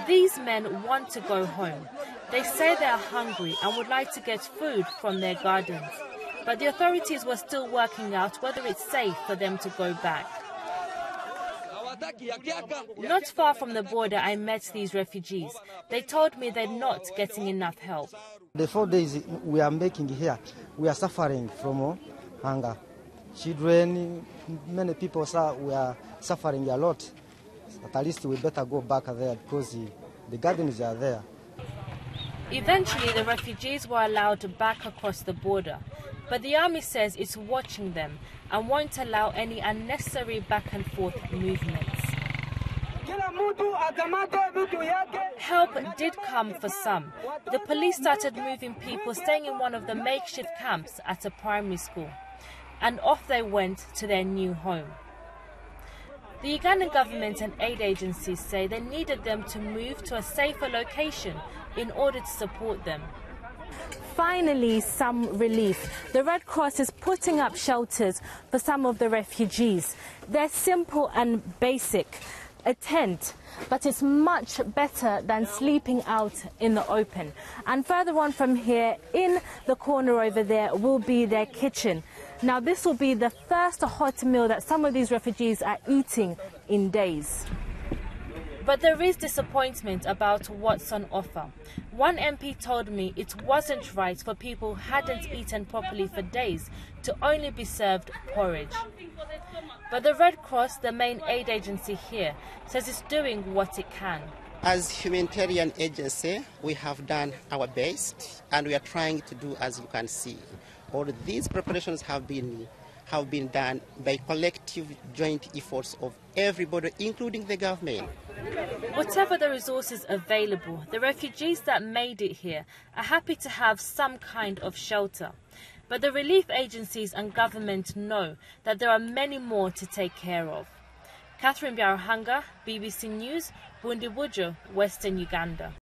These men want to go home. They say they are hungry and would like to get food from their gardens. But the authorities were still working out whether it's safe for them to go back. Not far from the border, I met these refugees. They told me they're not getting enough help. The 4 days we are making here, we are suffering from hunger. Children, many people, we are suffering a lot. At least we better go back there because the gardens are there. Eventually, the refugees were allowed back across the border. But the army says it's watching them and won't allow any unnecessary back and forth movements. Help did come for some. The police started moving people staying in one of the makeshift camps at a primary school. And off they went to their new home. The Ugandan government and aid agencies say they needed them to move to a safer location in order to support them. Finally, some relief. The Red Cross is putting up shelters for some of the refugees. They're simple and basic. A tent, but it's much better than sleeping out in the open. And further on from here, in the corner over there, will be their kitchen. Now, this will be the first hot meal that some of these refugees are eating in days. But there is disappointment about what's on offer. One MP told me it wasn't right for people who hadn't eaten properly for days to only be served porridge. But the Red Cross, the main aid agency here, says it's doing what it can. As humanitarian agency, we have done our best and we are trying to do as you can see. All these preparations have been done by collective joint efforts of everybody, including the government. Whatever the resources available, the refugees that made it here are happy to have some kind of shelter. But the relief agencies and government know that there are many more to take care of. Byaruhanga, BBC News, Bundibudgyo, Western Uganda.